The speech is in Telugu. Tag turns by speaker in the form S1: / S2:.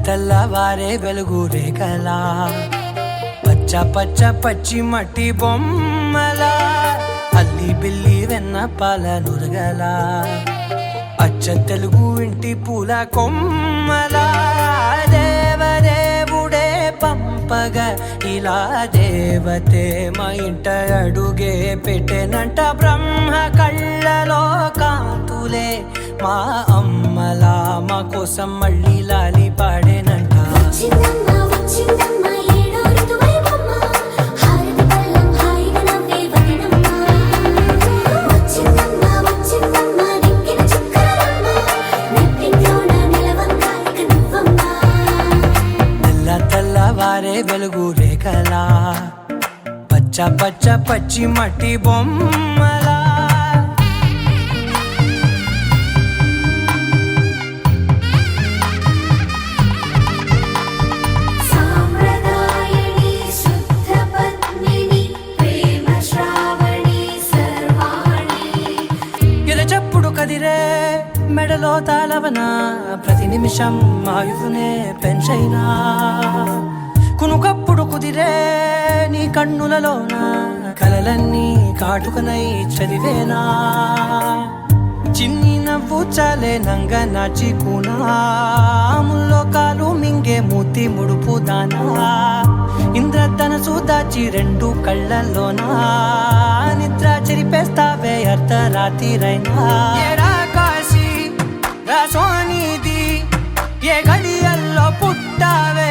S1: తెల్లవారే వెలుగు రేఖలా పచ్చ పచ్చ పచ్చి మట్టి బొమ్మలా అల్లి బిల్లి వెన్న పాల నురగలా అచ్చ తెలుగు ఇంటి పూల కొమ్మలా దేవదేవుడే పంపగా ఇలా దేవతే మా ఇంట అడుగే పెట్టెనంట బ్రహ్మ కళ్ళలో కాంతులే మా అమ్మలా మా కోసం మళ్ళీ లాలి పాడేనంట. తెల్లవారే వెలుగు రేఖలా పచ్చ పచ్చ పచ్చి మట్టి బొమ్మలా ఎదచప్పుడు కదిరే మెడలో తాళవన ప్రతి నిమిషం ఆయుధునే పెంచైనా కునుకప్పుడు కుదిరే నీ కన్నులలోన కలలన్నీ కాటుకనై చదివేనా చిన్ని నవ్వు చాలే నంగ నాచి కూనాముల్లో కాలు మింగే మూతి ముడుపు దానా ఇంద్రధనసు దాచి రెండు కళ్ళల్లోనా నిద్ర చెరిపేస్తావే అర్ధరాత్రిరైనా కాశీ రాసోనిది ఏ గడియల్లో పుట్టావే